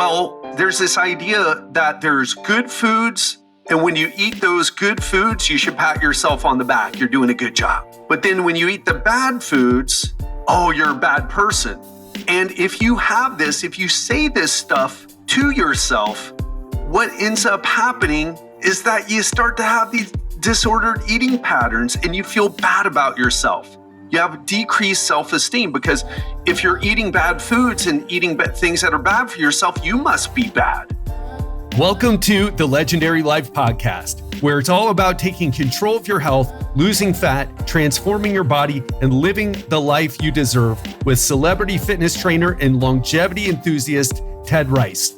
Well, there's this idea that there's good foods, and when you eat those good foods, you should pat yourself on the back. You're doing a good job. But then when you eat the bad foods, oh, you're a bad person. And if you have this, if you say this stuff to yourself, what ends up happening is that you start to have these disordered eating patterns and you feel bad about yourself. You have decreased self-esteem because if you're eating bad foods and eating things that are bad for yourself, you must be bad. Welcome to the Legendary Life Podcast, where it's all about taking control of your health, losing fat, transforming your body, and living the life you deserve with celebrity fitness trainer and longevity enthusiast, Ted Rice.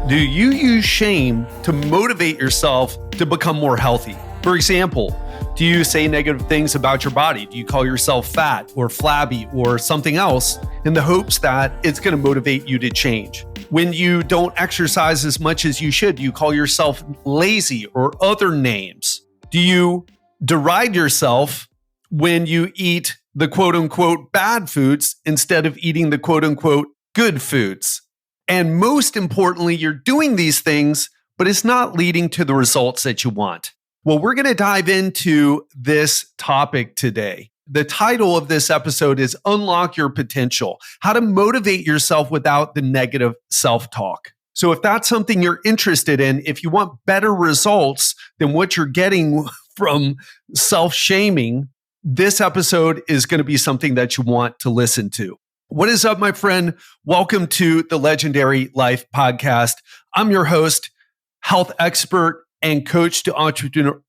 Do you use shame to motivate yourself to become more healthy? For example, do you say negative things about your body? Do you call yourself fat or flabby or something else in the hopes that it's going to motivate you to change? When you don't exercise as much as you should, do you call yourself lazy or other names? Do you deride yourself when you eat the quote unquote bad foods instead of eating the quote unquote good foods? And most importantly, you're doing these things, but it's not leading to the results that you want. Well, we're going to dive into this topic today. The title of this episode is Unlock Your Potential: How to Motivate Yourself Without the Negative Self-Talk. So if that's something you're interested in, if you want better results than what you're getting from self-shaming, this episode is going to be something that you want to listen to. What is up, my friend? Welcome to the Legendary Life Podcast. I'm your host, health expert, and coach to entrepreneur.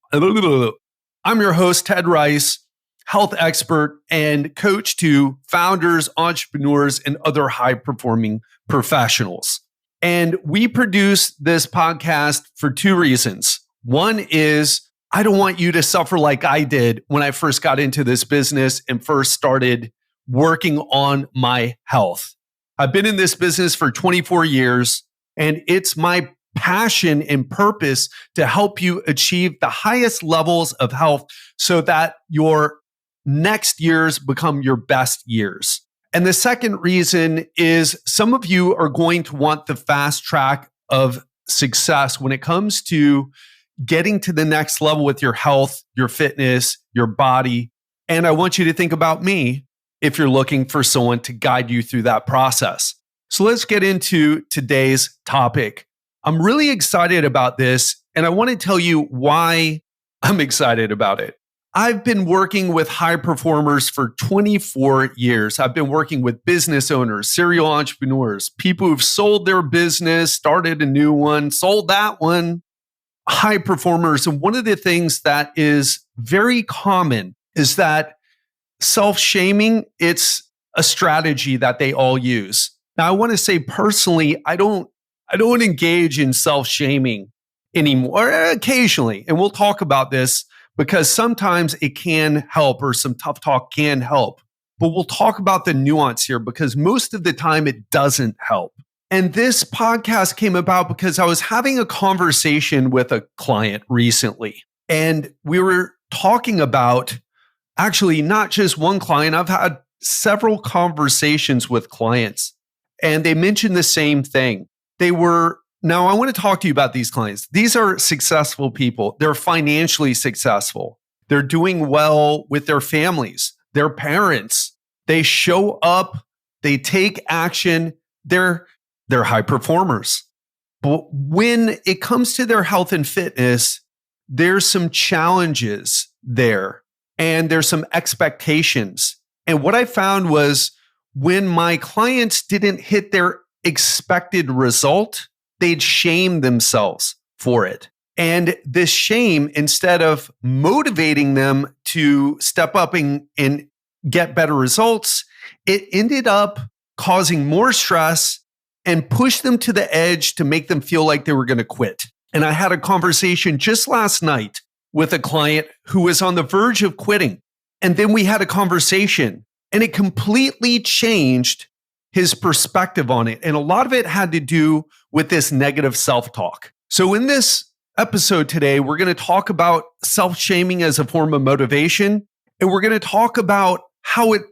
I'm your host, Ted Rice, health expert and coach to founders, entrepreneurs, and other high-performing professionals. And we produce this podcast for two reasons. One is I don't want you to suffer like I did when I first got into this business and first started working on my health. I've been in this business for 24 years, and it's my passion and purpose to help you achieve the highest levels of health so that your next years become your best years. And the second reason is some of you are going to want the fast track of success when it comes to getting to the next level with your health, your fitness, your body. And I want you to think about me if you're looking for someone to guide you through that process. So let's get into today's topic. I'm really excited about this, and I want to tell you why I'm excited about it. I've been working with high performers for 24 years. I've been working with business owners, serial entrepreneurs, people who've sold their business, started a new one, sold that one, high performers. And one of the things that is very common is that self-shaming, it's a strategy that they all use. Now, I want to say personally, I don't engage in self-shaming anymore, occasionally. And we'll talk about this because sometimes it can help, or some tough talk can help. But we'll talk about the nuance here because most of the time it doesn't help. And this podcast came about because I was having a conversation with a client recently. And we were talking about, actually, not just one client. I've had several conversations with clients, and they mentioned the same thing. Now I want to talk to you about these clients. These are successful people. They're financially successful. They're doing well with their families, their parents. They show up, they take action. They're high performers. But when it comes to their health and fitness, there's some challenges there, and there's some expectations. And what I found was when my clients didn't hit their expected result, they'd shame themselves for it. And this shame, instead of motivating them to step up and get better results, it ended up causing more stress and pushed them to the edge to make them feel like they were going to quit. And I had a conversation just last night with a client who was on the verge of quitting. And then we had a conversation, and it completely changed his perspective on it. And a lot of it had to do with this negative self-talk. So in this episode today, we're going to talk about self-shaming as a form of motivation. And we're going to talk about how it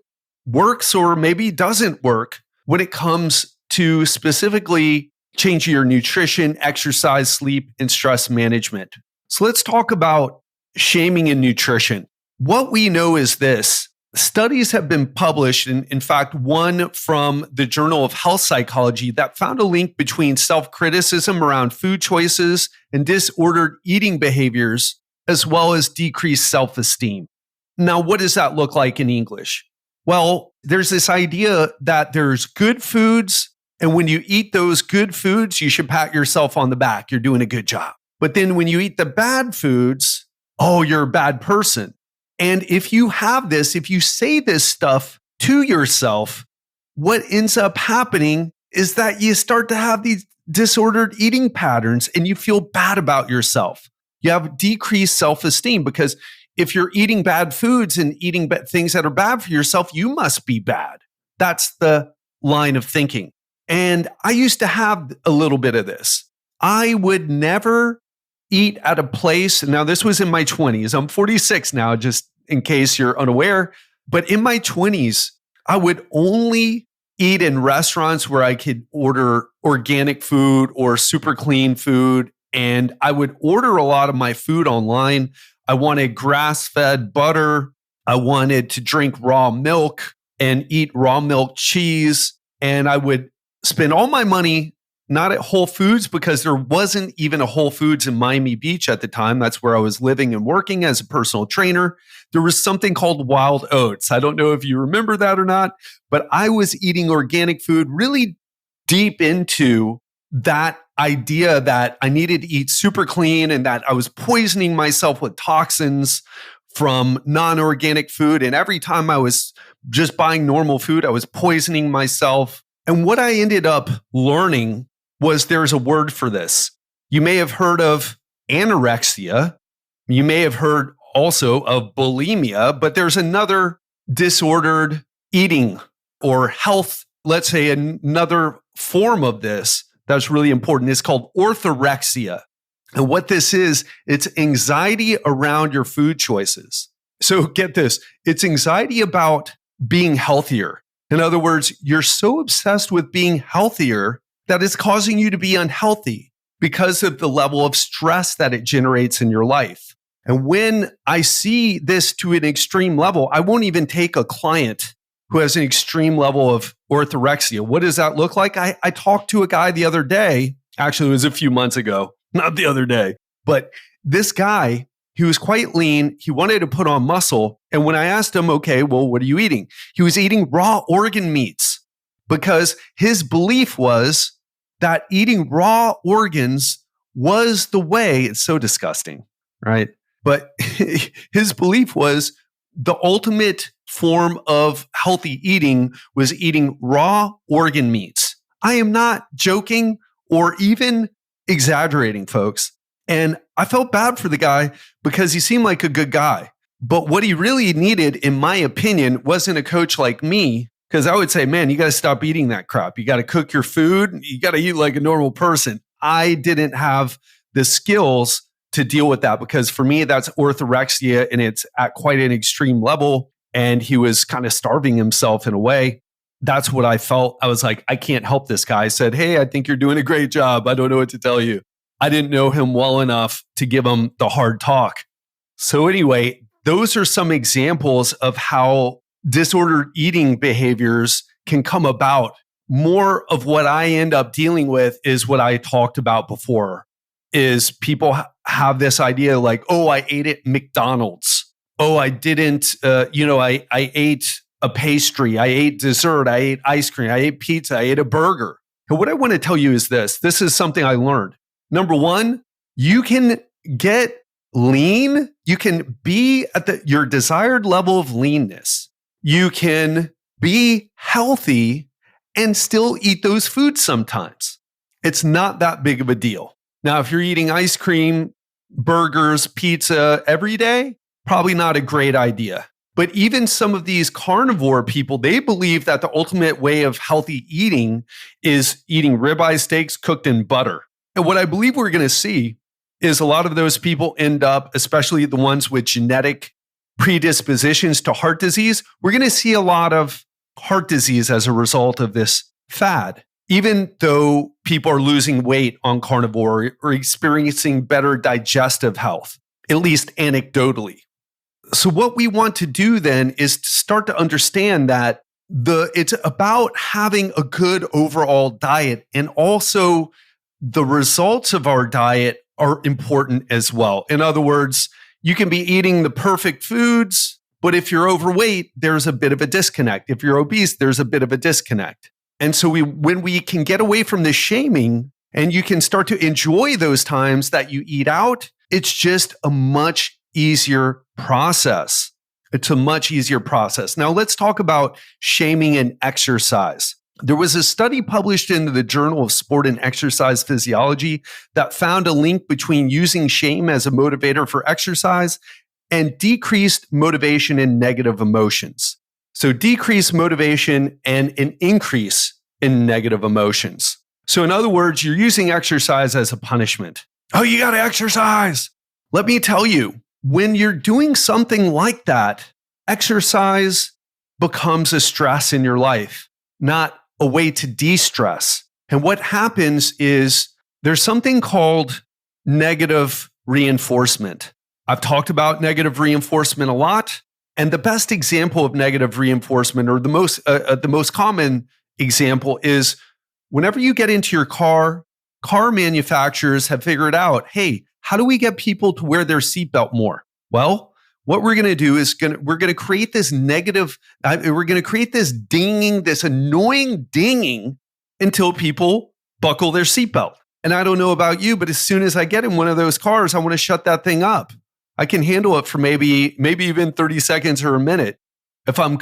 works or maybe doesn't work when it comes to specifically change your nutrition, exercise, sleep, and stress management. So let's talk about shaming in nutrition. What we know is this. Studies have been published, and in fact, one from the Journal of Health Psychology that found a link between self-criticism around food choices and disordered eating behaviors, as well as decreased self-esteem. Now, what does that look like in English? Well, there's this idea that there's good foods, and when you eat those good foods, you should pat yourself on the back. You're doing a good job. But then when you eat the bad foods, oh, you're a bad person. And if you have this, if you say this stuff to yourself, what ends up happening is that you start to have these disordered eating patterns and you feel bad about yourself. You have decreased self-esteem because if you're eating bad foods and eating things that are bad for yourself, you must be bad. That's the line of thinking. And I used to have a little bit of this. I would never eat at a place. Now, this was in my 20s. I'm 46 now, just in case you're unaware. But in my 20s, I would only eat in restaurants where I could order organic food or super clean food. And I would order a lot of my food online. I wanted grass-fed butter. I wanted to drink raw milk and eat raw milk cheese. And I would spend all my money not at Whole Foods because there wasn't even a Whole Foods in Miami Beach at the time. That's where I was living and working as a personal trainer. There was something called Wild Oats. I don't know if you remember that or not, but I was eating organic food really deep into that idea that I needed to eat super clean and that I was poisoning myself with toxins from non-organic food. And every time I was just buying normal food, I was poisoning myself. And what I ended up learning was there's a word for this. You may have heard of anorexia. You may have heard also of bulimia, but there's another disordered eating or health, let's say another form of this that's really important. It's called orthorexia. And what this is, it's anxiety around your food choices. So get this, it's anxiety about being healthier. In other words, you're so obsessed with being healthier that it's causing you to be unhealthy because of the level of stress that it generates in your life. And when I see this to an extreme level, I won't even take a client who has an extreme level of orthorexia. What does that look like? I talked to a guy the other day. Actually, it was a few months ago, not the other day. But this guy, he was quite lean. He wanted to put on muscle. And when I asked him, okay, well, what are you eating? He was eating raw organ meats because his belief was that eating raw organs was the way. It's so disgusting, right? But his belief was the ultimate form of healthy eating was eating raw organ meats. I am not joking or even exaggerating, folks. And I felt bad for the guy because he seemed like a good guy. But what he really needed, in my opinion, wasn't a coach like me, because I would say, man, you got to stop eating that crap. You got to cook your food. You got to eat like a normal person. I didn't have the skills to deal with that because for me, that's orthorexia and it's at quite an extreme level. And he was kind of starving himself in a way. That's what I felt. I was like, I can't help this guy. I said, hey, I think you're doing a great job. I don't know what to tell you. I didn't know him well enough to give him the hard talk. So anyway, those are some examples of how disordered eating behaviors can come about. More of what I end up dealing with is what I talked about before, is people have this idea like, oh, I ate at McDonald's. Oh, I didn't, I ate a pastry. I ate dessert. I ate ice cream. I ate pizza. I ate a burger. And what I want to tell you is this. This is something I learned. Number one, you can get lean. You can be at your desired level of leanness. You can be healthy and still eat those foods sometimes. It's not that big of a deal. Now, if you're eating ice cream, burgers, pizza every day, probably not a great idea. But even some of these carnivore people, they believe that the ultimate way of healthy eating is eating ribeye steaks cooked in butter. And what I believe we're going to see is a lot of those people end up, especially the ones with genetic predispositions to heart disease, we're going to see a lot of heart disease as a result of this fad. even though people are losing weight on carnivore or experiencing better digestive health, at least anecdotally. So what we want to do then is to start to understand that it's about having a good overall diet, and also the results of our diet are important as well. In other words, you can be eating the perfect foods, but if you're overweight, there's a bit of a disconnect. If you're obese, there's a bit of a disconnect. And so when we can get away from this shaming and you can start to enjoy those times that you eat out, it's just a much easier process. It's a much easier process. Now let's talk about shaming and exercise. There was a study published in the Journal of Sport and Exercise Physiology that found a link between using shame as a motivator for exercise and decreased motivation and negative emotions. So decreased motivation and an increase in negative emotions. So in other words, you're using exercise as a punishment. Oh, you got to exercise. Let me tell you, when you're doing something like that, exercise becomes a stress in your life, not a way to de-stress. And what happens is there's something called negative reinforcement. I've talked about negative reinforcement a lot. And the best example of negative reinforcement, or the most common example, is whenever you get into your car manufacturers have figured out, hey, how do we get people to wear their seatbelt more? Well, what we're going to do is we're going to create this negative, we're going to create this dinging, this annoying dinging until people buckle their seatbelt. And I don't know about you, but as soon as I get in one of those cars, I want to shut that thing up. I can handle it for maybe even 30 seconds or a minute if I'm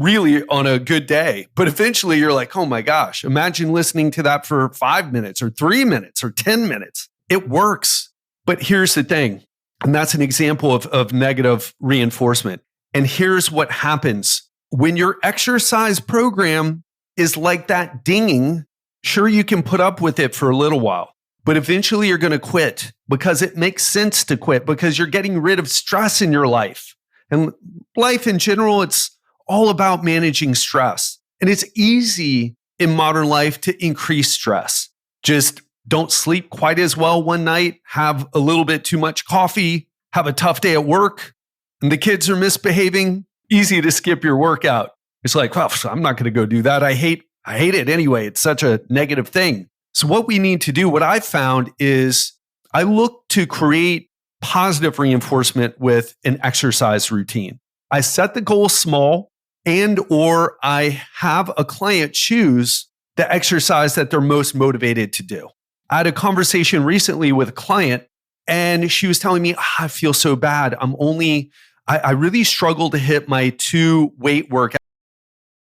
really on a good day. But eventually you're like, oh my gosh, imagine listening to that for 5 minutes or 3 minutes or 10 minutes. It works. But here's the thing, and that's an example of negative reinforcement. And here's what happens. When your exercise program is like that dinging, sure, you can put up with it for a little while, but eventually you're going to quit because it makes sense to quit because you're getting rid of stress in your life. And life in general, it's all about managing stress. And it's easy in modern life to increase stress. Just don't sleep quite as well one night, have a little bit too much coffee, have a tough day at work, and the kids are misbehaving. Easy to skip your workout. It's like, well, I'm not going to go do that. I hate it anyway. It's such a negative thing. So what we need to do, what I've found is I look to create positive reinforcement with an exercise routine. I set the goal small, and or I have a client choose the exercise that they're most motivated to do. I had a conversation recently with a client, and she was telling me, I feel so bad. I really struggle to hit my 2 weight workouts